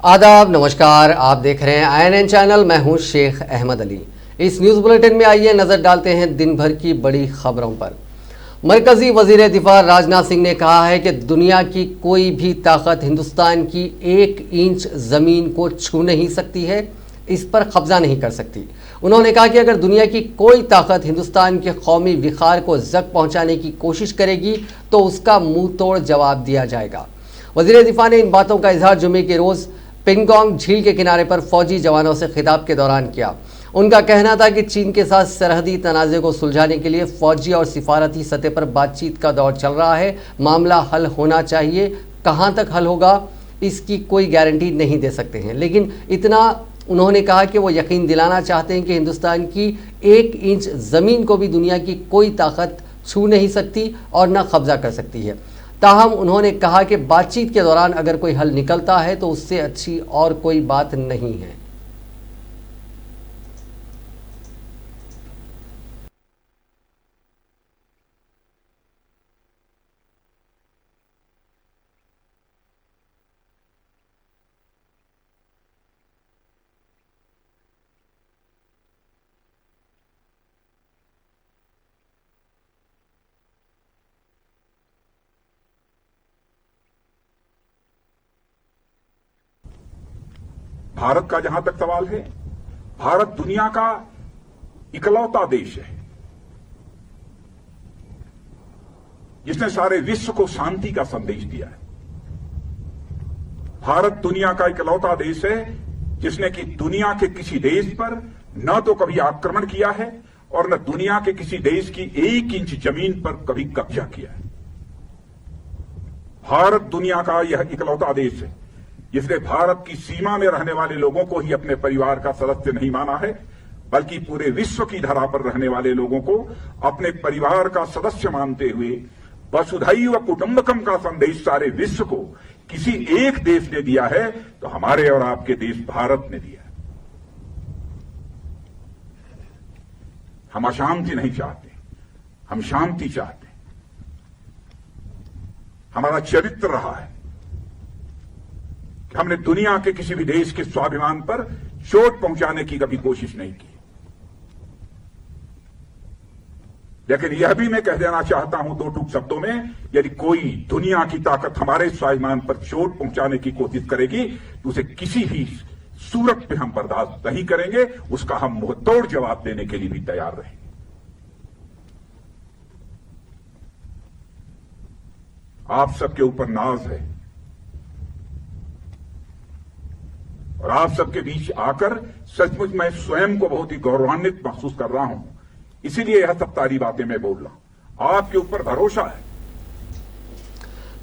आदाब, नमस्कार। आप देख रहे हैं INN चैनल। मैं हूं शेख अहमद अली। इस न्यूज़ बुलेटिन में आइए नज़र डालते हैं दिन भर की बड़ी खबरों पर। मरकजी वजीर दिफा राजनाथ सिंह ने कहा है कि दुनिया की कोई भी ताकत हिंदुस्तान की 1 इंच ज़मीन को छू नहीं सकती है, इस पर कब्जा नहीं कर सकती। उन्होंने कहा कि अगर दुनिया की कोई ताकत हिंदुस्तान के कौमी विखार को जख्म पहुंचाने की कोशिश करेगी तो उसका मुंह तोड़ जवाब दिया जाएगा। वजीर दिफा ने इन बातों का इजहार जुमे के रोज़ पिंगोंग झील के किनारे पर फौजी जवानों से खिताब के दौरान किया। उनका कहना था कि चीन के साथ सरहदी तनाज़े को सुलझाने के लिए फौजी और सिफारती सतह पर बातचीत का दौर चल रहा है। मामला हल होना चाहिए, कहाँ तक हल होगा इसकी कोई गारंटी नहीं दे सकते हैं, लेकिन इतना उन्होंने कहा कि वो यकीन दिलाना चाहते हैं कि हिंदुस्तान की 1 इंच ज़मीन को भी दुनिया की कोई ताकत छू नहीं सकती और न कब्जा कर सकती है। ताहम उन्होंने कहा कि बातचीत के दौरान अगर कोई हल निकलता है तो उससे अच्छी और कोई बात नहीं है। भारत का जहां तक सवाल है, भारत दुनिया का इकलौता देश है जिसने सारे विश्व को शांति का संदेश दिया है। भारत दुनिया का इकलौता देश है जिसने कि दुनिया के किसी देश पर न तो कभी आक्रमण किया है और न दुनिया के किसी देश की 1 इंच जमीन पर कभी कब्जा किया है। भारत दुनिया का यह इकलौता देश है जिसने भारत की सीमा में रहने वाले लोगों को ही अपने परिवार का सदस्य नहीं माना है, बल्कि पूरे विश्व की धरा पर रहने वाले लोगों को अपने परिवार का सदस्य मानते हुए वसुधैव कुटुंबकम का संदेश सारे विश्व को किसी एक देश ने दिया है तो हमारे और आपके देश भारत ने दिया है। हम अशांति नहीं चाहते, हम शांति चाहते हैं। हमारा चरित्र रहा है कि हमने दुनिया के किसी भी देश के स्वाभिमान पर चोट पहुंचाने की कभी कोशिश नहीं की। लेकिन यह भी मैं कह देना चाहता हूं 2 टूक शब्दों में, यदि कोई दुनिया की ताकत हमारे स्वाभिमान पर चोट पहुंचाने की कोशिश करेगी तो उसे किसी भी सूरत पे हम बर्दाश्त नहीं करेंगे, उसका हम मुंहतोड़ जवाब देने के लिए भी तैयार रहेंगे। आप सबके ऊपर नाज है और आप सबके बीच आकर सचमुच मैं स्वयं को बहुत ही गौरवान्वित महसूस कर रहा हूं। इसीलिए यह सब सारी बातें मैं बोल रहा हूं। आपके ऊपर भरोसा है।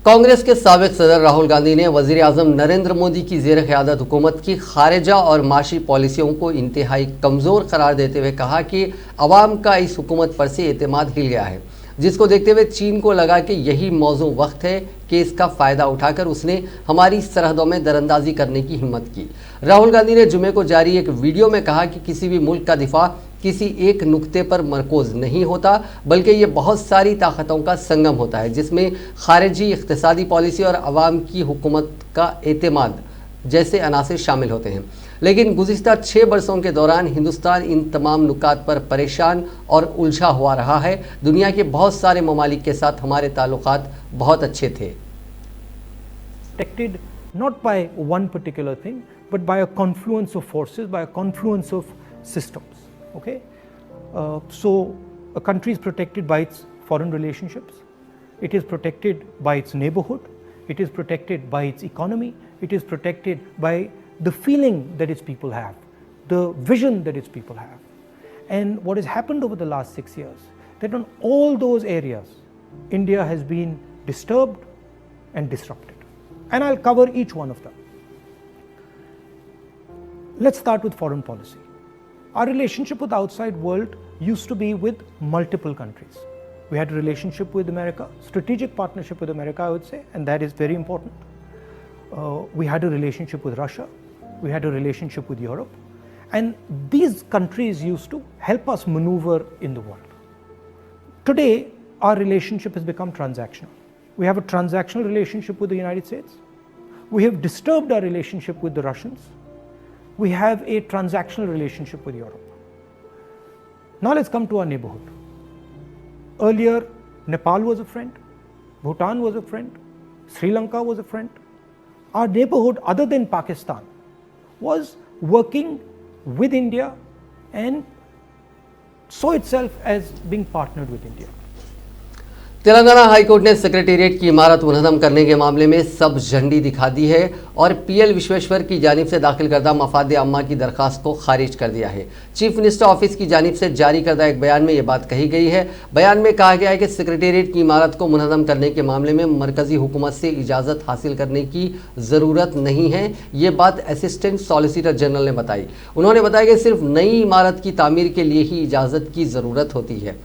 कांग्रेस के साबिक सदर राहुल गांधी ने वजीर आजम नरेंद्र मोदी की जेर क़यादत हुकूमत की खारिजा और माशी पॉलिसियों को इंतहाई कमज़ोर करार देते हुए कहा कि अवाम का इस हुकूमत पर से एतमाद हिल गया है, जिसको देखते हुए चीन को लगा कि यही मौजू वक्त है कि इसका फ़ायदा उठाकर उसने हमारी सरहदों में दरअंदाजी करने की हिम्मत की। राहुल गांधी ने जुमे को जारी एक वीडियो में कहा कि किसी भी मुल्क का दिफा किसी एक नुक्ते पर मरकूज नहीं होता, बल्कि ये बहुत सारी ताकतों का संगम होता है, जिसमें खारिजी, इक़्तिसादी पॉलिसी और अवाम की हुकूमत का एतमाद जैसे अनासिर शामिल होते हैं। लेकिन गुज़िश्ता 6 बरसों के दौरान हिंदुस्तान इन तमाम नुकात पर परेशान और उलझा हुआ रहा है। दुनिया के बहुत सारे ममालिक के साथ हमारे ताल्लुकात बहुत अच्छे थे। Protected not by one particular thing, but by a confluence of forces, by a confluence of systems. Okay, so a country is protected by its foreign relationships. It is protected by its neighborhood. It is protected by its economy. It is protected by the feeling that its people have, the vision that its people have. And what has happened over the last 6 years, that on all those areas, India has been disturbed and disrupted. And I'll cover each one of them. Let's start with foreign policy. Our relationship with the outside world used to be with multiple countries. We had a relationship with America, strategic partnership with America, I would say, and that is very important. We had a relationship with Russia. We had a relationship with Europe. And these countries used to help us maneuver in the world. Today, our relationship has become transactional. We have a transactional relationship with the United States. We have disturbed our relationship with the Russians. We have a transactional relationship with Europe. Now let's come to our neighborhood. Earlier, Nepal was a friend, Bhutan was a friend, Sri Lanka was a friend. Our neighborhood, other than Pakistan, was working with India and saw itself as being partnered with India. Telangana high court ने secretariat की इमारत मुनहदम करने के मामले में सब झंडी दिखा दी है और पीएल विश्वेश्वर की जानिब से दाखिल करदा मफाद अम्मा की दरखास्त को खारिज कर दिया है। चीफ मिनिस्टर ऑफिस की जानिब से जारी करदा एक बयान में ये बात कही गई है। बयान में कहा गया है कि सेक्रेटेरिएट की इमारत को मुनहदम करने के मामले में मरकजी हुकूमत से इजाज़त हासिल करने की ज़रूरत नहीं है। ये बात असिस्टेंट सॉलिसिटर जनरल ने बताई। उन्होंने बताया कि सिर्फ नई इमारत की तामीर के लिए ही इजाज़त की ज़रूरत होती है।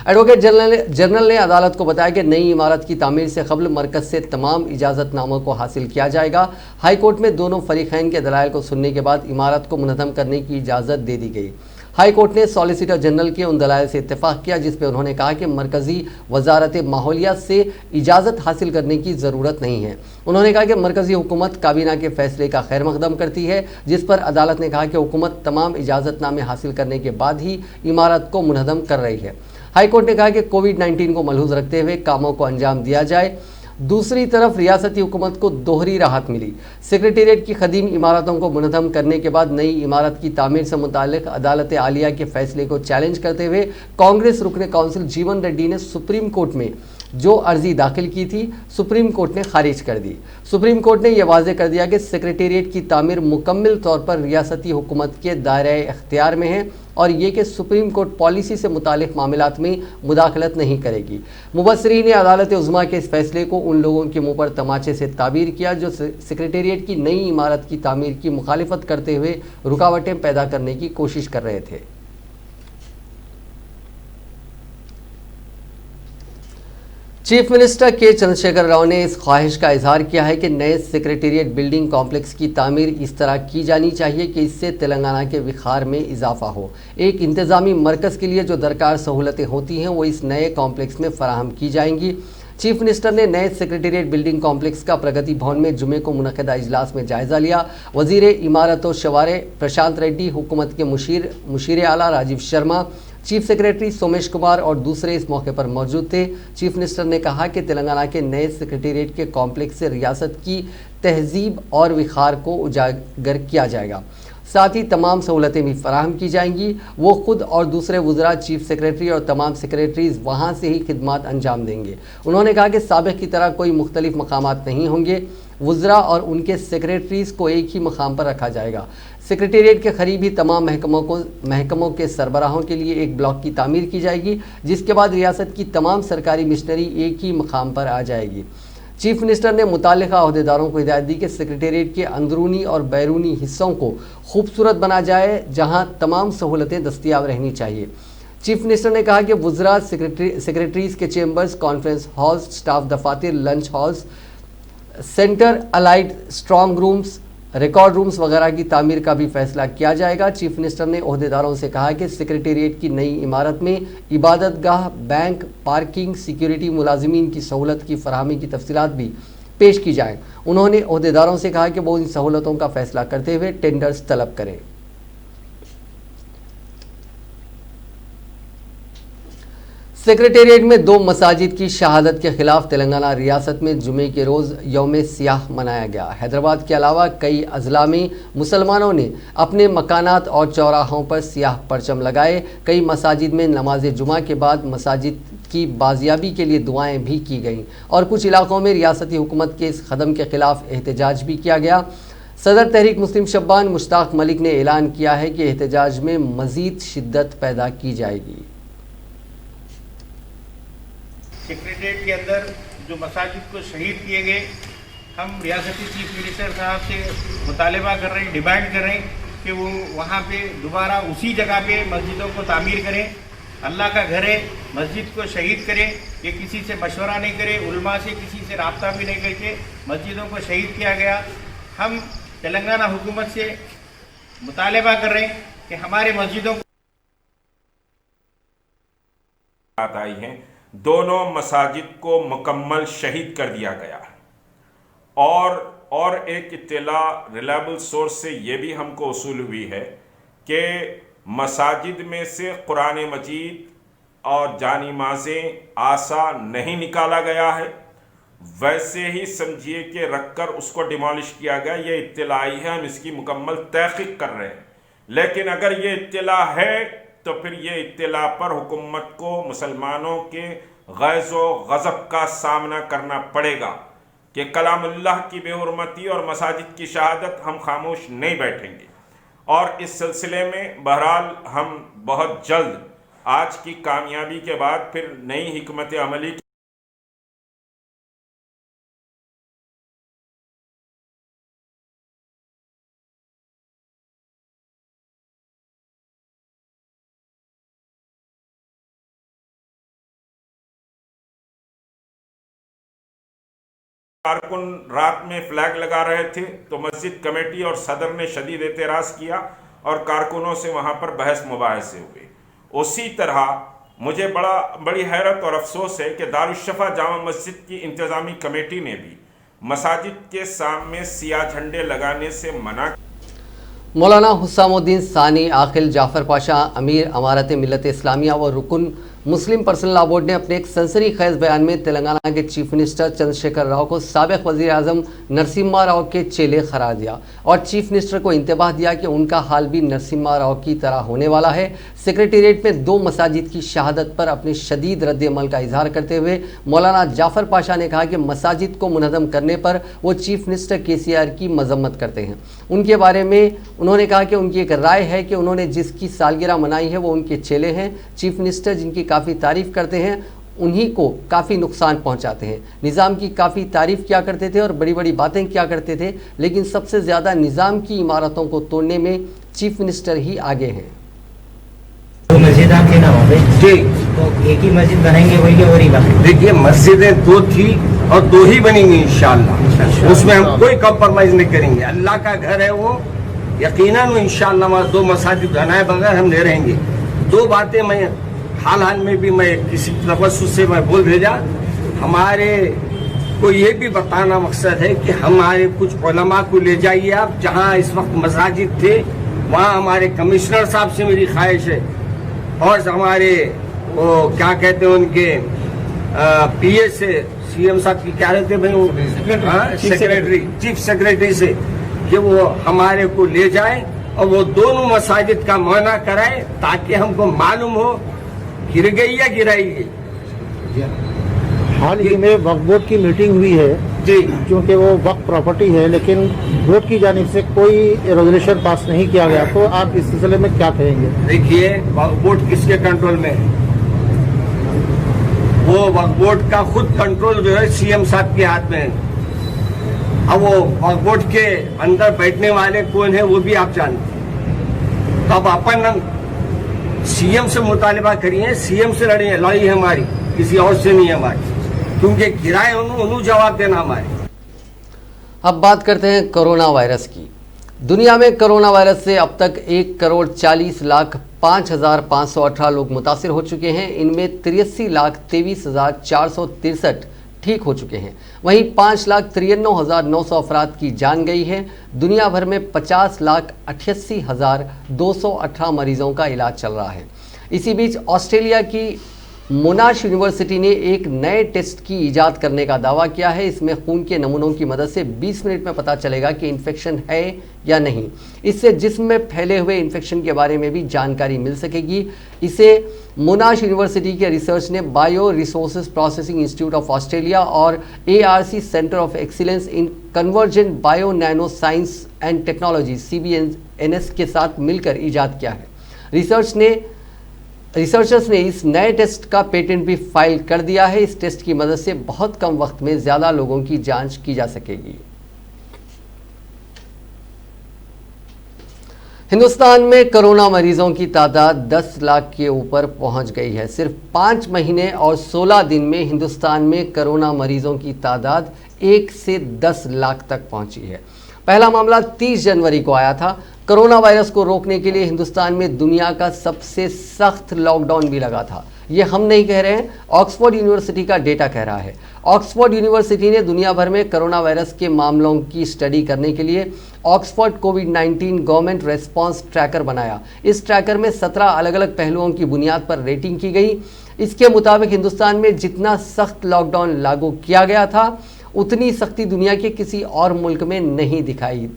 एडवोकेट जनरल ने अदालत को बताया कि नई इमारत की तामीर से कबल मरकज से तमाम इजाज़तनामों को हासिल किया जाएगा। हाई कोर्ट में दोनों फरीकैन के दलाइल को सुनने के बाद इमारत को मुनहदम करने की इजाज़त दे दी गई। हाई कोर्ट ने सॉलिसिटर जनरल के उन दलाइल से इत्तेफाक किया जिस पर उन्होंने कहा कि मरकज़ी वजारत माहौलियात से इजाज़त हासिल करने की ज़रूरत नहीं है। उन्होंने कहा कि मरकज़ी हुकूमत काबीना के फैसले का खैर मकदम करती है, जिस पर अदालत ने कहा कि हुकूमत तमाम इजाज़तनामे हासिल करने के बाद ही इमारत को मुनहदम कर रही है। हाईकोर्ट ने कहा कि कोविड-19 को मलहूज रखते हुए कामों को अंजाम दिया जाए। दूसरी तरफ रियासती हुकूमत को दोहरी राहत मिली। सेक्रेटेरिएट की कदीम इमारतों को मुनहदम करने के बाद नई इमारत की तामीर से मुताल्लिक अदालत आलिया के फैसले को चैलेंज करते हुए कांग्रेस रुकने काउंसिल जीवन रेड्डी ने सुप्रीम कोर्ट में जो अर्जी दाखिल की थी सुप्रीम कोर्ट ने खारिज कर दी। सुप्रीम कोर्ट ने यह वाज़ेह कर दिया कि सेक्रेटेरिएट की तामीर मुकम्मल तौर पर रियासती हुकूमत के दायरे इख्तियार में है और ये कि सुप्रीम कोर्ट पॉलिसी से मुतालिक मामलात में मुदाखलत नहीं करेगी। मुबस्सरीन ने अदालत उज़्मा के इस फैसले को उन लोगों के मुंह पर तमाचे से ताबीर किया जो सेक्रेटेरिएट की नई इमारत की तामीर की मुखालिफत करते हुए रुकावटें पैदा करने की कोशिश कर रहे थे। चीफ मिनिस्टर के चंद्रशेखर राव ने इस ख्वाहिश का इजहार किया है कि नए सेक्रेटेरिएट बिल्डिंग कॉम्प्लेक्स की तामीर इस तरह की जानी चाहिए कि इससे तेलंगाना के विखार में इजाफा हो। एक इंतज़ामी मरकज़ के लिए जो दरकार सहूलतें होती हैं वो इस नए कॉम्प्लेक्स में फराहम की जाएंगी। चीफ मिनिस्टर ने नए सेक्रेटेरिएट बिल्डिंग कॉम्प्लेक्स का प्रगति भवन में जुमे को मुनक़दा इजलास में जायज़ा लिया। वज़ीर इमारत और शवारे प्रशांत रेड्डी, हुकूमत के मुशीर आला राजीव शर्मा, चीफ सेक्रेटरी सोमेश कुमार और दूसरे इस मौके पर मौजूद थे। चीफ मिनिस्टर ने कहा कि तेलंगाना के नए सेक्रेटेरिएट के कॉम्प्लेक्स से रियासत की तहजीब और विखार को उजागर किया जाएगा। साथ ही तमाम सहूलतें भी फराहम की जाएंगी। वो खुद और दूसरे वज़रा, चीफ सेक्रेटरी और तमाम सेक्रेटरीज़ वहाँ से ही खिदमात अंजाम देंगे। उन्होंने कहा कि साबिक़ की तरह कोई मुख्तलिफ मकामात नहीं होंगे। वज़रा और उनके सेक्रेटरीज़ को एक ही मकाम पर रखा जाएगा। सेक्रेटेरिएट के करीब ही तमाम महकमों के सरबराहों के लिए एक ब्लॉक की तामीर की जाएगी, जिसके बाद रियासत की तमाम सरकारी मिशनरी एक ही मकाम पर आ जाएगी। चीफ मिनिस्टर ने मुताल्लिका अहदेदारों को हिदायत दी कि सेक्रेटेरिएट के अंदरूनी और बैरूनी हिस्सों को खूबसूरत बना जाए, जहां तमाम सहूलतें दस्तियाब रहनी चाहिए। चीफ मिनिस्टर ने कहा कि वज़रा, सेक्रेटरीज़ के चेंबर्स, कॉन्फ्रेंस हॉल्स, स्टाफ दफातर, lunch halls, centre allied strong rooms, record rooms वगैरह की तामीर का भी फैसला किया जाएगा। चीफ मिनिस्टर ने ओहदेदारों से कहा कि सेक्रेटेरिएट की नई इमारत में इबादतगाह, बैंक, पार्किंग, सिक्योरिटी, मुलाजिमीन की सहूलत की फराहमी की तफसीलात भी पेश की जाएं। उन्होंने ओहदेदारों से कहा कि वो इन सहूलतों का फैसला करते हुए टेंडर्स तलब करें। सेक्रेटेरिएट में 2 मसाजिद की शहादत के खिलाफ तेलंगाना रियासत में जुमे के रोज़ यौम सियाह मनाया गया। हैदराबाद के अलावा कई अजला में मुसलमानों ने अपने मकानात और चौराहों पर सियाह परचम लगाए। कई मसाजिद में नमाज जुमा के बाद मसाजिद की बाजियाबी के लिए दुआएं भी की गईं और कुछ इलाकों में रियासती हुकूमत के इस कदम के खिलाफ एहतजाज भी किया गया। सदर तहरीक मुस्लिम शब्बान मुश्ताक मलिक ने ऐलान किया है कि एहतजाज में मज़ीद शिद्दत पैदा की जाएगी। सेक्रेटेरिएट के अंदर जो मसाजिद को शहीद किए गए, हम रियासती चीफ मिनिस्टर साहब से मुतालबा कर रहे हैं, डिमांड कर रहे हैं कि वो वहाँ पे दोबारा उसी जगह पे मस्जिदों को तामीर करें। अल्लाह का घर है, मस्जिद को शहीद करें। ये किसी से मशवरा नहीं करे, उलमा से किसी से राब्ता भी नहीं करके मस्जिदों को शहीद किया गया। हम तेलंगाना हुकूमत से मुतालबा कर रहे हैं कि हमारे मस्जिदों को बात आई है, दोनों मसाजिद को मुकम्मल शहीद कर दिया गया और और एक इत्तला रिलायबल सोर्स से ये भी हमको वसूल हुई है कि मसाजिद में से कुरान मजीद और जानी माज़ें आसा नहीं निकाला गया है, वैसे ही समझिए कि रखकर उसको डिमोलिश किया गया। ये इत्तला आई है, हम इसकी मुकम्मल तहकीक कर रहे हैं। लेकिन अगर ये इत्तला है तो फिर ये इत्तला पर हुकूमत को मुसलमानों के गैज़ व गज़ब का सामना करना पड़ेगा कि कलामुल्लाह की बेहुरमती और मसाजिद की शहादत हम खामोश नहीं बैठेंगे। और इस सिलसिले में बहरहाल हम बहुत जल्द आज की कामयाबी के बाद फिर नई हिकमत अमली कारकुन रात में फ्लैग लगा रहे थे तो मस्जिद कमेटी और सदर ने शदीद एतराज़ किया और कारकुनों से वहां पर बहस मुबाहसे हुए। उसी तरह मुझे बड़ी हैरत और अफसोस है कि दारुश्शफ़ा जामा मस्जिद की इंतज़ामी कमेटी ने भी मसाजिद के सामने सियाह झंडे लगाने से मना। मौलाना हुस्सामुद्दीन सानी आखिल जाफ़र पाशा अमीर अमारत मिल्लत इस्लामिया व रुकन मुस्लिम पर्सनल लॉ बोर्ड ने अपने एक सनसनीखेज बयान में तेलंगाना के चीफ मिनिस्टर चंद्रशेखर राव को साबिक़ वज़ीर आज़म नरसिम्हा राव के चेले करार दिया और चीफ मिनिस्टर को इंतबाह दिया कि उनका हाल भी नरसिम्हा राव की तरह होने वाला है। सेक्रेटेरिएट में 2 मसाजिद की शहादत पर अपने शदीद रद्द-ए-अमल का इजहार करते हुए मौलाना जाफ़र पाशा ने कहा कि मसाजिद को मुनज़्ज़म करने पर वो चीफ मिनिस्टर KCR की मजम्मत करते हैं। उनके बारे में उन्होंने कहा कि उनकी एक राय है कि उन्होंने जिसकी सालगिरह मनाई है वो उनके चेले हैं। चीफ मिनिस्टर जिनकी काफ़ी तारीफ़ करते हैं उन्हीं को काफ़ी नुकसान पहुंचाते हैं। निज़ाम की काफ़ी तारीफ़ किया करते थे और बड़ी बड़ी बातें किया करते थे, लेकिन सबसे ज़्यादा निज़ाम की इमारतों को तोड़ने में चीफ मिनिस्टर ही आगे हैं। तो मस्जिद आपके नाम हो गई जी, तो एक ही मस्जिद बनाएंगे वही और ही बाकी। देखिए मस्जिदें 2 थी और 2 ही बनेंगी इंशाअल्लाह, उसमें हम कोई कॉम्प्रोमाइज नहीं करेंगे। अल्लाह का घर है वो, यकीनन इंशाअल्लाह 2 मसाजिद बनाए बगैर हम नहीं रहेंगे। 2 बातें मैं हाल में भी मैं किसी तवज्जुह से मैं बोल भेजा। हमारे को ये भी बताना मकसद है कि हमारे कुछ उलमा को ले जाइए आप, जहाँ इस वक्त मसाजिद थे वहाँ हमारे कमिश्नर साहब से मेरी ख्वाहिश है और हमारे वो क्या कहते हैं उनके PA से CM साहब की क्या रहते भाई वो सेक्रेटरी चीफ सेक्रेटरी से कि वो हमारे को ले जाए और वो दोनों मसाजिद का मुआयना कराए ताकि हमको मालूम हो गिर गई या गिराई गई। हाल ही में वक्फ बोर्ड की मीटिंग हुई है जी, क्योंकि वो वक्फ प्रॉपर्टी है, लेकिन बोर्ड की जानिब से कोई रेजोल्यूशन पास नहीं किया गया, तो आप इस सिलसिले में क्या कहेंगे? देखिए वक्फ बोर्ड किसके कंट्रोल में है? वो वक्फ बोर्ड का खुद कंट्रोल जो है CM साहब के हाथ में है। अब वो वक्फ बोर्ड के अंदर बैठने वाले कौन है वो भी आप जानते हैं। तो अब अपन CM से मुतालिबा करिए, CM से लड़ाई है हमारी, किसी और से नहीं है हमारी, क्योंकि किराए उन्होंने जवाब देना हमारे। अब बात करते हैं कोरोना वायरस की। दुनिया में कोरोना वायरस से अब तक 1,40,05,518 लोग मुतासिर हो चुके हैं। इनमें 83,23,463 ठीक हो चुके हैं। वहीं 5,93,900 अफराद की जान गई है। दुनिया भर में 50,88,218 मरीजों का इलाज चल रहा है। इसी बीच ऑस्ट्रेलिया की मोनाश यूनिवर्सिटी ने एक नए टेस्ट की इजाद करने का दावा किया है। इसमें खून के नमूनों की मदद से 20 मिनट में पता चलेगा कि इन्फेक्शन है या नहीं। इससे जिस्म में फैले हुए इन्फेक्शन के बारे में भी जानकारी मिल सकेगी। इसे मोनाश यूनिवर्सिटी के रिसर्च ने bio resources processing institute of Australia और ARC centre of excellence in convergent bio nano science and technology CBNS के साथ मिलकर इजाद किया है। रिसर्चर्स ने इस नए टेस्ट का पेटेंट भी फाइल कर दिया है। इस टेस्ट की मदद से बहुत कम वक्त में ज़्यादा लोगों की जांच की जा सकेगी। हिंदुस्तान में कोरोना मरीजों की तादाद 10 लाख के ऊपर पहुंच गई है। सिर्फ 5 महीने और 16 दिन में हिंदुस्तान में कोरोना मरीजों की तादाद 1 से 10 लाख तक पहुंची है। पहला मामला 30 जनवरी को आया था। कोरोना वायरस को रोकने के लिए हिंदुस्तान में दुनिया का सबसे सख्त लॉकडाउन भी लगा था। ये हम नहीं कह रहे हैं, ऑक्सफोर्ड यूनिवर्सिटी का डेटा कह रहा है। ऑक्सफोर्ड यूनिवर्सिटी ने दुनिया भर में कोरोना वायरस के मामलों की स्टडी करने के लिए ऑक्सफोर्ड कोविड-19 गवर्नमेंट रेस्पॉन्स ट्रैकर बनाया। इस ट्रैकर में 17 अलग अलग पहलुओं की बुनियाद पर रेटिंग की गई। इसके मुताबिक हिंदुस्तान में जितना सख्त लॉकडाउन लागू किया गया था, उतनी सख्ती दुनिया के किसी और मुल्क में नहीं दिखाई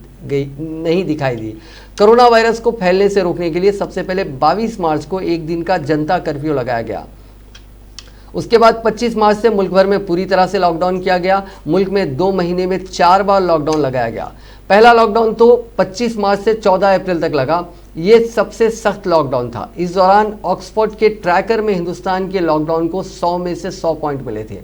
दी। कोरोना वायरस को फैलने से रोकने के लिए सबसे पहले 22 मार्च को एक दिन का जनता कर्फ्यू लगाया गया। उसके बाद 25 मार्च से मुल्क भर में पूरी तरह से लॉकडाउन किया गया। मुल्क में 2 महीने में 4 बार लॉकडाउन लगाया गया। पहला लॉकडाउन तो 25 मार्च से 14 अप्रैल तक लगा। ये सबसे सख्त लॉकडाउन था। इस दौरान ऑक्सफोर्ड के ट्रैकर में हिंदुस्तान के लॉकडाउन को 100 में से 100 पॉइंट मिले थे।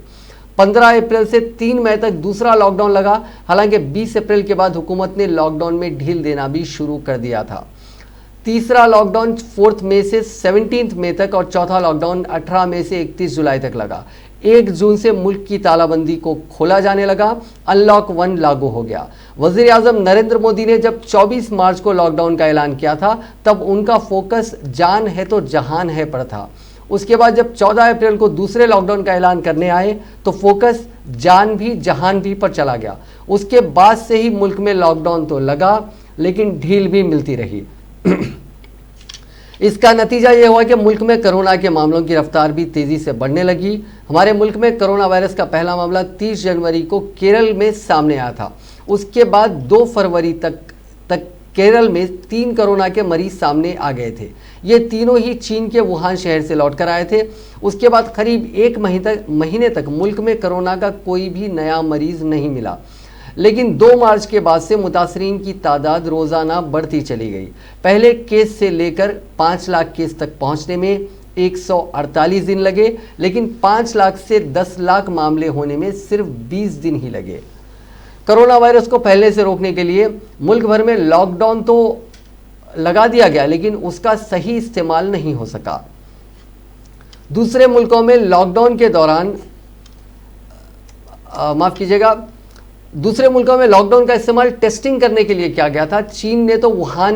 15 अप्रैल से 3 मई तक दूसरा लॉकडाउन लगा। हालांकि 20 अप्रैल के बाद हुकूमत ने लॉकडाउन में ढील देना भी शुरू कर दिया था। तीसरा लॉकडाउन 4 मई से 17 मई तक और चौथा लॉकडाउन 18 मई से 31 जुलाई तक लगा। 1 जून से मुल्क की तालाबंदी को खोला जाने लगा। अनलॉक 1 लागू हो गया। वजीर आजम नरेंद्र मोदी ने जब 24 मार्च को लॉकडाउन का ऐलान किया था, तब उनका फोकस जान है तो जहान है पर था। उसके बाद जब 14 अप्रैल को दूसरे लॉकडाउन का ऐलान करने आए तो फोकस जान भी जहान भी पर चला गया। उसके बाद से ही मुल्क में लॉकडाउन तो लगा, लेकिन ढील भी मिलती रही। इसका नतीजा यह हुआ कि मुल्क में कोरोना के मामलों की रफ्तार भी तेजी से बढ़ने लगी। हमारे मुल्क में कोरोना वायरस का पहला मामला 30 जनवरी को केरल में सामने आया था। उसके बाद 2 फरवरी तक केरल में 3 कोरोना के मरीज सामने आ गए थे। ये तीनों ही चीन के वुहान शहर से लौटकर आए थे। उसके बाद करीब 1 महीने तक मुल्क में कोरोना का कोई भी नया मरीज नहीं मिला। लेकिन 2 मार्च के बाद से मुतासरीन की तादाद रोज़ाना बढ़ती चली गई। पहले केस से लेकर 5 लाख केस तक पहुंचने में 148 दिन लगे, लेकिन 5 लाख से 10 लाख मामले होने में सिर्फ 20 दिन ही लगे। कोरोना वायरस को फैलने से रोकने के लिए मुल्क भर में लॉकडाउन तो लगा दिया गया, लेकिन उसका सही इस्तेमाल नहीं हो सका। दूसरे मुल्कों में लॉकडाउन के दौरान दूसरे मुल्कों में लॉकडाउन का इस्तेमाल टेस्टिंग करने के लिए किया गया था। चीन ने तो वुहान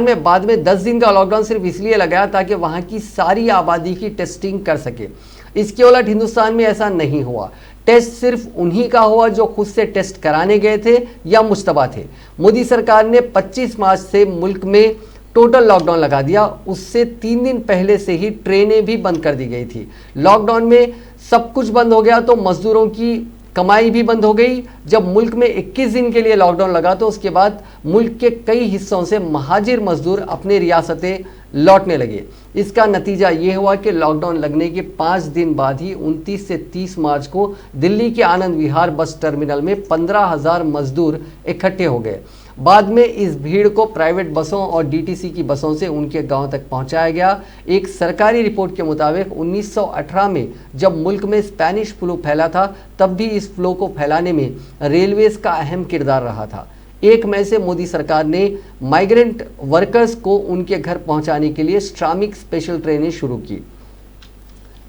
में बाद में 10 दिन का लॉकडाउन सिर्फ इसलिए लगाया ताकि वहां की सारी आबादी की टेस्टिंग कर सके। इसके उलट हिंदुस्तान में ऐसा नहीं हुआ। टेस्ट सिर्फ उन्हीं का हुआ जो खुद से टेस्ट कराने गए थे या मुश्तबा थे। मोदी सरकार ने 25 मार्च से मुल्क में टोटल लॉकडाउन लगा दिया। उससे 3 दिन पहले से ही ट्रेनें भी बंद कर दी गई थी। लॉकडाउन में सब कुछ बंद हो गया तो मजदूरों की कमाई भी बंद हो गई। जब मुल्क में 21 दिन के लिए लॉकडाउन लगा तो उसके बाद मुल्क के कई हिस्सों से महाजिर मजदूर अपने रियासतें लौटने लगे। इसका नतीजा ये हुआ कि लॉकडाउन लगने के 5 दिन बाद ही 29 से 30 मार्च को दिल्ली के आनंद विहार बस टर्मिनल में 15,000 मजदूर इकट्ठे हो गए। बाद में इस भीड़ को प्राइवेट बसों और डीटीसी की बसों से उनके गांव तक पहुंचाया गया। एक सरकारी रिपोर्ट के मुताबिक 1918 में जब मुल्क में स्पेनिश फ्लू फैला था, तब भी इस फ्लू को फैलाने में रेलवेज का अहम किरदार रहा था। 1 मई से मोदी सरकार ने माइग्रेंट वर्कर्स को उनके घर पहुंचाने के लिए श्रमिक स्पेशल ट्रेनें शुरू की।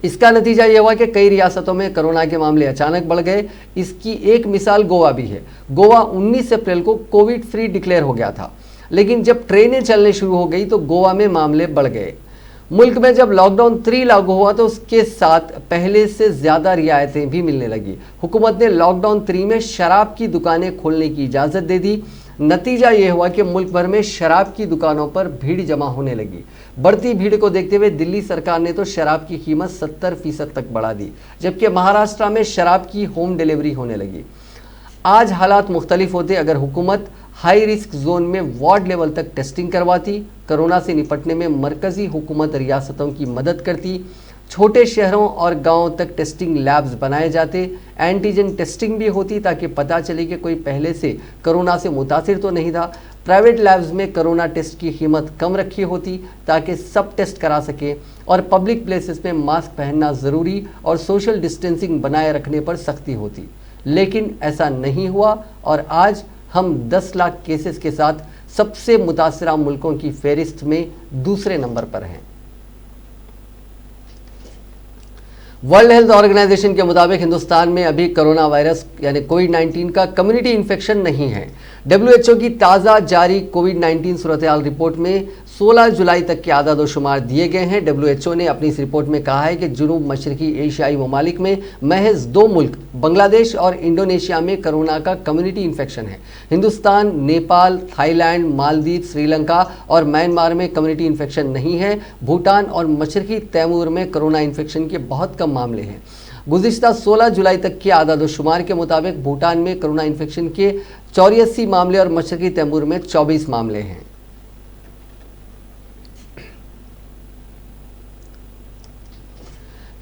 इसका नतीजा यह हुआ कि कई रियासतों में कोरोना के मामले अचानक बढ़ गए। इसकी एक मिसाल गोवा भी है। गोवा 19 अप्रैल को कोविड फ्री डिक्लेयर हो गया था, लेकिन जब ट्रेनें चलने शुरू हो गई तो गोवा में मामले बढ़ गए। मुल्क में जब लॉकडाउन 3 लागू हुआ तो उसके साथ पहले से ज्यादा रियायतें भी मिलने लगी। हुकूमत ने लॉकडाउन 3 में शराब की दुकानें खोलने की इजाज़त दे दी। नतीजा ये हुआ कि मुल्क भर में शराब की दुकानों पर भीड़ जमा होने लगी। बढ़ती भीड़ को देखते हुए दिल्ली सरकार ने तो शराब की कीमत 70% तक बढ़ा दी, जबकि महाराष्ट्र में शराब की होम डिलीवरी होने लगी। आज हालात मुख्तलिफ होते अगर हुकूमत हाई रिस्क जोन में वार्ड लेवल तक टेस्टिंग करवाती। कोरोना से निपटने में मरकजी हुकूमत रियासतों की मदद करती। छोटे शहरों और गांवों तक टेस्टिंग लैब्स बनाए जाते। एंटीजन टेस्टिंग भी होती ताकि पता चले कि कोई पहले से कोरोना से मुतासिर तो नहीं था। प्राइवेट लैब्स में कोरोना टेस्ट की कीमत कम रखी होती ताकि सब टेस्ट करा सके। और पब्लिक प्लेसेस में मास्क पहनना ज़रूरी और सोशल डिस्टेंसिंग बनाए रखने पर सख्ती होती। लेकिन ऐसा नहीं हुआ और आज हम 10 लाख केसेस के साथ सबसे मुतासरा मुल्कों की फहरिस्त में दूसरे नंबर पर हैं। वर्ल्ड हेल्थ ऑर्गेनाइजेशन के मुताबिक हिंदुस्तान में अभी कोरोना वायरस यानी कोविड-19 का कम्युनिटी इन्फेक्शन नहीं है। WHO की ताज़ा जारी कोविड-19 सूरत हाल रिपोर्ट में 16 जुलाई तक के आदादोशुमार दिए गए हैं। WHO ने अपनी इस रिपोर्ट में कहा है कि जुनूब मशरकी एशियाई ममालिक में महज 2 मुल्क बांग्लादेश और इंडोनेशिया में कोरोना का कम्युनिटी इन्फेक्शन है। हिंदुस्तान, नेपाल, थाईलैंड, मालदीव, श्रीलंका और म्यांमार में कम्युनिटी इन्फेक्शन नहीं है। भूटान और मशरकी तैमूर में कोरोना इन्फेक्शन के बहुत कम मामले हैं। गुज़िश्ता 16 जुलाई तक के आदादोशुमार के मुताबिक भूटान में कोरोना इन्फेक्शन के 84 मामले और मशरकी तैमूर में 24 मामले हैं।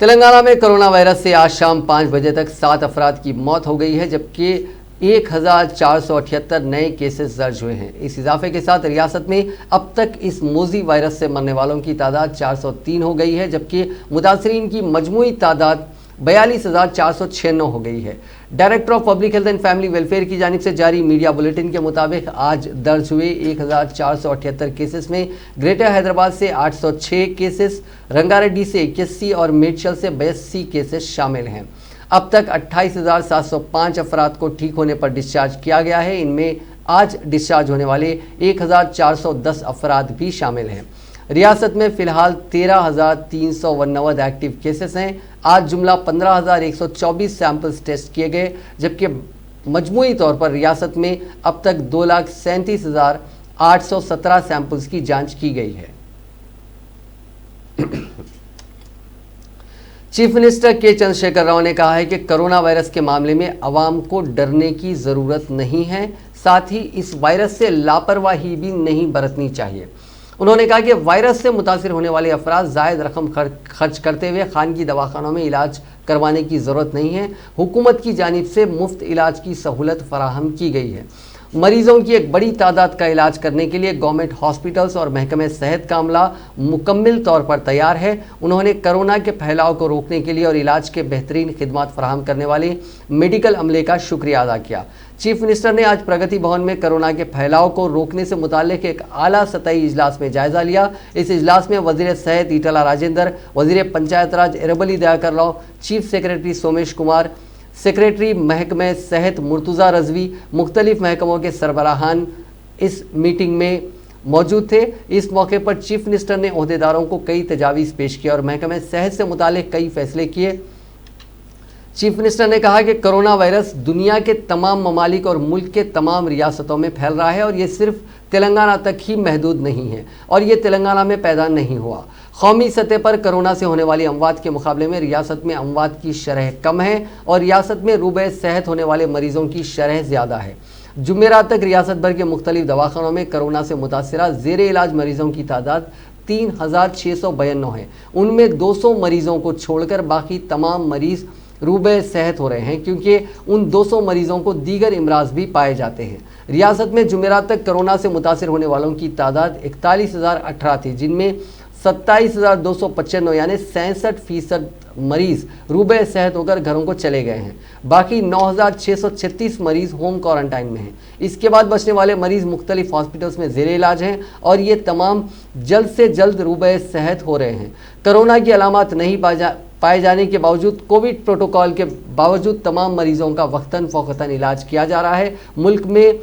तेलंगाना में कोरोना वायरस से आज शाम 5 बजे तक 7 अफराद की मौत हो गई है, जबकि 1478 नए केसेस दर्ज हुए हैं। इस इजाफे के साथ रियासत में अब तक इस मोजी वायरस से मरने वालों की तादाद 403 हो गई है, जबकि मुतासरीन की मजमूई तादाद 42,496 हो गई है। Director of public health and family welfare की जानिब से जारी मीडिया बुलेटिन के मुताबिक आज दर्ज हुए 1478 केसेस में ग्रेटर हैदराबाद से 806 केसेस, रंगारेड्डी से 81 और मेडचल से 82 केसेस शामिल हैं। अब तक 28,705 अफराद को ठीक होने पर डिस्चार्ज किया गया है। इनमें आज डिस्चार्ज होने वाले 1410 अफराद भी शामिल हैं। रियासत में फिलहाल 13,389 एक्टिव केसेस हैं। आज जुमला 15,124 सैंपल्स टेस्ट किए गए, जबकि मजमूई तौर पर रियासत में अब तक 2,37,817 सैंपल्स की जांच की गई है। चीफ मिनिस्टर के चंद्रशेखर राव ने कहा है कि कोरोना वायरस के मामले में अवाम को डरने की ज़रूरत नहीं है, साथ ही इस वायरस से लापरवाही भी नहीं बरतनी चाहिए। उन्होंने कहा कि वायरस से मुतासिर होने वाले अफराद जायद रकम खर्च करते हुए खानगी दवाखानों में इलाज करवाने की ज़रूरत नहीं है। हुकूमत की जानिब से मुफ्त इलाज की सहूलत फराहम की गई है। मरीजों की एक बड़ी तादाद का इलाज करने के लिए गवर्नमेंट हॉस्पिटल्स और महकमे सेहत का अमला मुकम्मल तौर पर तैयार है। उन्होंने कोरोना के फैलाव को रोकने के लिए और इलाज के बेहतरीन खिदमत फराहम करने वाले मेडिकल अमले का शुक्रिया अदा किया। चीफ मिनिस्टर ने आज प्रगति भवन में कोरोना के फैलाव को रोकने से मुताल्लिक एक आला सतही इजलास में जायजा लिया। इस इजलास में वजीर सेहत ईटला राजेंद्र, वजीर Panchayat Raj Errabelli Dayakar Rao, chief secretary Somesh Kumar, secretary महकमे सेहत मुर्तुज़ा रजवी, मुख्तलिफ महकमों के सरबराहान इस मीटिंग में मौजूद थे। इस मौके पर चीफ मिनिस्टर ने ओहदेदारों को कई तजावीज़ पेश किया और महकमे सेहत से मुताल्लिक कई फैसले किए। चीफ मिनिस्टर ने कहा कि कोरोना वायरस दुनिया के तमाम ममालिक और मुल्क के तमाम रियासतों में फैल रहा है और ये सिर्फ तेलंगाना तक ही महदूद नहीं है और ये तेलंगाना में पैदा नहीं हुआ। कौमी सतह पर कोरोना से होने वाली अमवात के मुकाबले में रियासत में अमवात की शरह कम है और रियासत में रूबे सेहत होने वाले मरीजों की शरह ज़्यादा है। जुमेरात तक रियासत भर के मुख्तलिफ दवाखानों में कोरोना से मुतासिरा ज़ेरे इलाज मरीजों की तादाद 3,692 है। उनमें 200 मरीजों को छोड़कर बाकी तमाम मरीज़ रूबे सेहत हो रहे हैं, क्योंकि उन 200 मरीजों को दीगर इमराज भी पाए जाते हैं। रियासत में जुमेरात तक कोरोना से मुतासिर होने वालों की तादाद 41,018 थी, जिनमें 27,295 यानी 66% मरीज रूबे सेहत होकर घरों को चले गए हैं। बाकी 9,636 मरीज होम क्वारंटाइन में हैं। इसके बाद बचने वाले मरीज मुख्तलिफ हॉस्पिटल्स में ज़ेरे इलाज हैं और ये तमाम जल्द से जल्द रूबे सेहत हो रहे हैं। कोरोना की अलामत नहीं पाए जाने के बावजूद कोविड प्रोटोकॉल के बावजूद तमाम मरीजों का वक्तन फ़ौक़तन इलाज किया जा रहा है। मुल्क में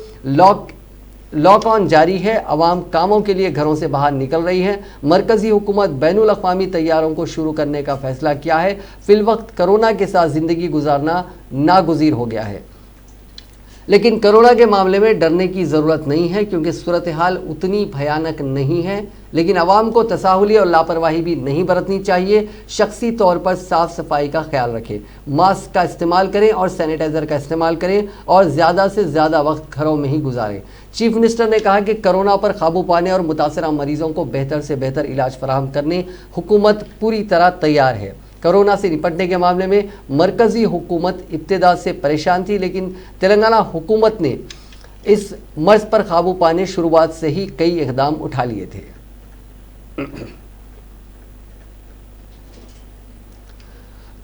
लॉक ऑन जारी है। अवाम कामों के लिए घरों से बाहर निकल रही है। मरकज़ी हुकूमत बैनुल अक़वामी तैयारों को शुरू करने का फैसला किया है। फिलवक्त कोरोना के साथ ज़िंदगी गुजारना नागुज़ीर हो गया है, लेकिन कोरोना के मामले में डरने की ज़रूरत नहीं है, क्योंकि सूरत हाल उतनी भयानक नहीं है। लेकिन आवाम को तसाहुली और लापरवाही भी नहीं बरतनी चाहिए। शख्सी तौर पर साफ़ सफाई का ख्याल रखें, मास्क का इस्तेमाल करें और सैनिटाइज़र का इस्तेमाल करें और ज़्यादा से ज़्यादा वक्त घरों में ही गुजारें। चीफ मिनिस्टर ने कहा कि कोरोना पर काबू पाने और मुतासरा मरीजों को बेहतर से बेहतर इलाज फराहम करने हुकूमत पूरी तरह तैयार है। कोरोना से निपटने के मामले में मरकज़ी हुकूमत इब्तिदा से परेशान थी, लेकिन तेलंगाना हुकूमत ने इस मर्ज पर काबू पाने शुरुआत से ही कई इक़दाम उठा लिए थे।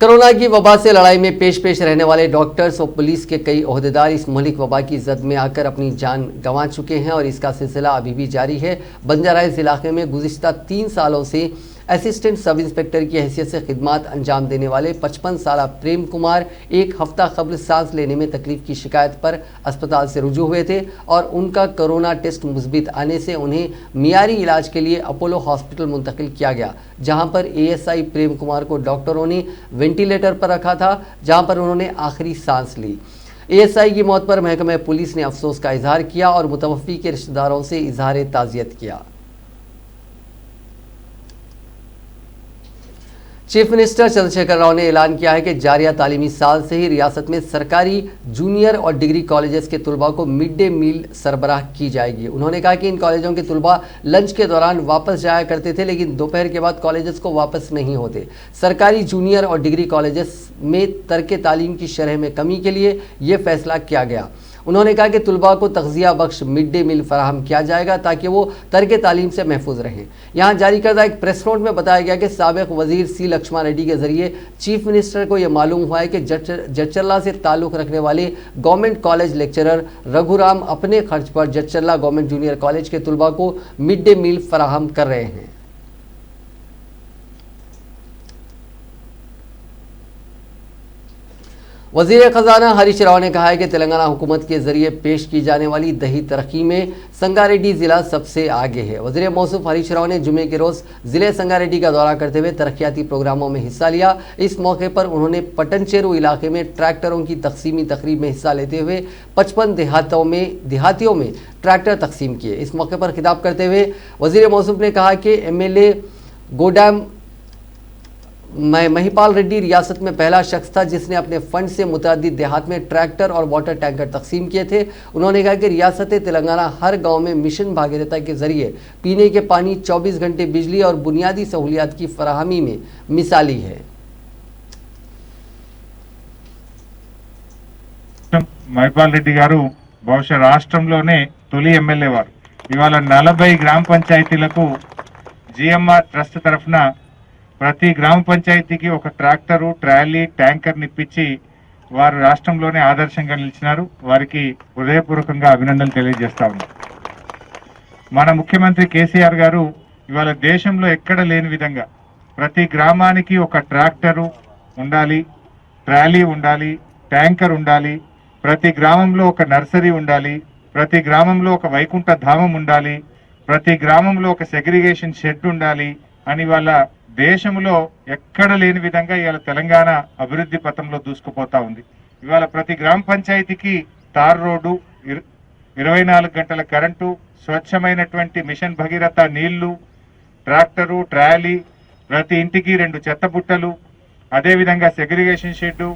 कोरोना की वबा से लड़ाई में पेश रहने वाले डॉक्टर्स और पुलिस के कई ओहदेदार इस मुल्क वबा की जद में आकर अपनी जान गंवा चुके हैं और इसका सिलसिला अभी भी जारी है। बंजारा इलाके में गुज़िश्ता 3 सालों से असिस्टेंट सब इंस्पेक्टर की हैसियत से खिदमत अंजाम देने वाले 55 साला प्रेम कुमार एक हफ्ता कबल सांस लेने में तकलीफ की शिकायत पर अस्पताल से रुजू हुए थे और उनका कोरोना टेस्ट मुस्बित आने से उन्हें मियारी इलाज के लिए अपोलो हॉस्पिटल मुंतकिल किया गया, जहां पर एएसआई प्रेम कुमार को डॉक्टरों ने वेंटिलेटर पर रखा था, जहां पर उन्होंने आखिरी सांस ली। एएसआई की मौत पर महकमा पुलिस ने अफसोस का इजहार किया और मुतवफ़ी के रिश्तेदारों से इजहार ताज़ियत किया। चीफ मिनिस्टर चंद्रशेखर राव ने ऐलान किया है कि जारिया तालीमी साल से ही रियासत में सरकारी जूनियर और डिग्री कॉलेजेस के तलबा को मिड डे मील सरबराह की जाएगी। उन्होंने कहा कि इन कॉलेजों के तलबा लंच के दौरान वापस जाया करते थे, लेकिन दोपहर के बाद कॉलेजेस को वापस नहीं होते। सरकारी जूनियर और डिग्री कॉलेजेस में तर्क तालीम की शरह में कमी के लिए ये फैसला किया गया। उन्होंने कहा कि तलबा को तग़ज़िया बख्श मिड डे मील फराहम किया जाएगा ताकि वो तर्क तालीम से महफूज रहें। यहाँ जारी करदा एक प्रेस नोट में बताया गया कि साबिक़ वज़ीर सी लक्ष्मण रेड्डी के ज़रिए चीफ मिनिस्टर को यह मालूम हुआ है कि जडचर्ला से ताल्लुक़ रखने वाले गवर्नमेंट कॉलेज लेक्चरर रघुराम अपने खर्च पर जडचर्ला गवर्नमेंट जूनियर कॉलेज के तलबा को मिड डे मील फराहम कर रहे हैं। वज़ीर ख़जाना हरीश राव ने कहा है कि तेलंगाना हुकूमत के ज़रिए पेश की जाने वाली दही तरक्की में संगारेड्डी ज़िला सबसे आगे है। वज़ीर मौसूफ हरीश राव ने जुमे के रोज़ ज़िले संगारेड्डी का दौरा करते हुए तरक्याती प्रोग्रामों में हिस्सा लिया। इस मौके पर उन्होंने पटनचेरू इलाके में ट्रैक्टरों की तकसीमी तकरीब में हिस्सा लेते हुए 55 देहातियों में ट्रैक्टर तकसीम किए। इस मौके पर खिताब करते हुए वज़ीर मौसूफ ने कहा कि MLA गोडाम महिपाल रेड्डी रियासत में पहला शख्स था जिसने अपने फंड से मुतअद्दिद देहात में ट्रैक्टर और वाटर टैंकर तकसीम किए थे। उन्होंने कहा कि रियासत तेलंगाना हर गांव में मिशन भागीरथता के जरिए पीने के पानी, 24 घंटे बिजली और बुनियादी सहूलियात की फराहमी में मिसाली है। महिपाल రెడ్డి గారు బహుశా రాష్ట్రంలోనే తొలి ఎమ్మెల్యే వారు. ఇవాళ 40 గ్రామ పంచాయతీలకు GMR ట్రస్ట్ తరఫున ప్రతి గ్రామ పంచాయతీకి ఒక ట్రాక్టరు, ట్రాలీ, ట్యాంకర్ నిప్పించి వారు రాష్ట్రంలోనే ఆదర్శంగా నిలిచినారు. వారికి హృదయపూర్వకంగా అభినందనలు తెలియజేస్తా ఉన్నాం. మన ముఖ్యమంత్రి కేసీఆర్ గారు ఇవాళ దేశంలో ఎక్కడ లేని విధంగా ప్రతి గ్రామానికి ఒక ట్రాక్టరు ఉండాలి, ట్రాలీ ఉండాలి, ట్యాంకర్ ఉండాలి, ప్రతి గ్రామంలో ఒక నర్సరీ ఉండాలి, ప్రతి గ్రామంలో ఒక వైకుంఠ ధామం ఉండాలి, ప్రతి గ్రామంలో ఒక సెగ్రిగేషన్ షెడ్ ఉండాలి అని వాళ్ళ దేశంలో ఎక్కడ లేని విధంగా ఇవాళ తెలంగాణ అభివృద్ధి పథంలో దూసుకుపోతా ఉంది. ఇవాళ ప్రతి గ్రామ పంచాయతీకి తార్ రోడ్డు, 24 గంటల కరెంటు, స్వచ్ఛమైనటువంటి మిషన్ భగీరథ నీళ్లు, ట్రాక్టరు, ట్రాలీ, ప్రతి ఇంటికి 2 చెత్త బుట్టలు, అదేవిధంగా సెగ్రిగేషన్ షెడ్డు।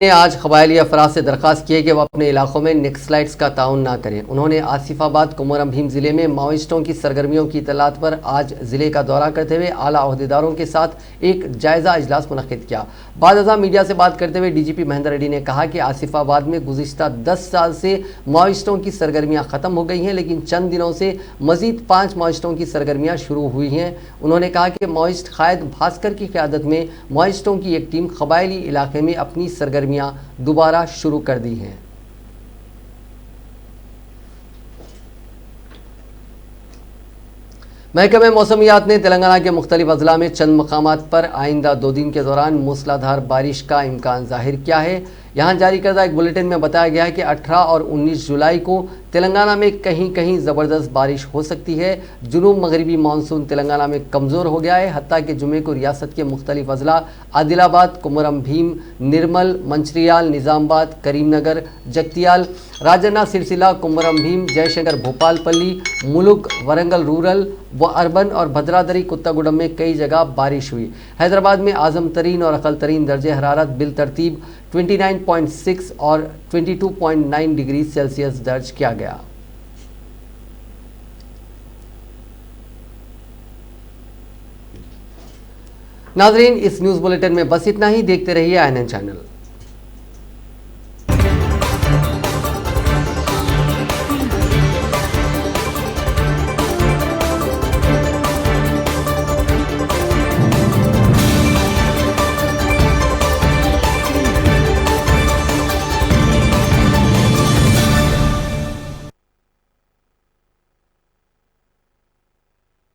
आज कबायली अफराद से दरख्वास्त की है कि वह अपने इलाकों में नक्सलाइट्स का ताउन ना करें। उन्होंने आसिफाबाद, कोमरम भीम ज़िले में माओइस्टों की सरगर्मियों की इतलात पर आज ज़िले का दौरा करते हुए आला अहदेदारों के साथ एक जायज़ा इजलास मुनक़िद किया। बाद अज़ां मीडिया से बात करते हुए DGP महेंद्र रेड्डी ने कहा कि आसिफाबाद में गुज़िश्ता 10 साल से माओइस्टों की सरगर्मियाँ ख़त्म हो गई हैं, लेकिन चंद दिनों से मज़ीद 5 माओइस्टों की सरगर्मियाँ शुरू हुई हैं। उन्होंने कहा कि माओइस्ट क़ायद भास्कर की क़यादत में माओइस्टों की एक टीम कबायली इलाके में अपनी सरगर्मियाँ दोबारा शुरू कर दी हैं। महकमे मौसमियात ने तेलंगाना के मुख्तलिफ अजला में चंद मकामात पर आइंदा 2 दिन के दौरान मूसलाधार बारिश का इम्कान जाहिर किया है। यहाँ जारी करदा एक बुलेटिन में बताया गया है कि 18 और 19 जुलाई को तेलंगाना में कहीं कहीं ज़बरदस्त बारिश हो सकती है। जुनूब मगरबी मानसून तेलंगाना में कमज़ोर हो गया है। हत्ता कि जुमे को रियासत के मुख्तलिफ अजला आदिलाबाद, कोमरम भीम, निर्मल, मंचरियाल, निज़ामबाद, करीमनगर, जगतियाल, राजन्ना सिलसिला, कोमरम भीम, जयशंकर भोपालपल्ली, मुलुक, वरंगल रूरल व अर्बन और भद्रादरी कुत्तागुडम में कई जगह बारिश हुई। हैदराबाद में आज़म तरीन और अकल तरीन दर्जे हरारत बिल तरतीब 29.6 और 22.9 डिग्री सेल्सियस दर्ज किया गया। नाजरीन, इस न्यूज़ बुलेटिन में बस इतना ही। देखते रहिए INN चैनल।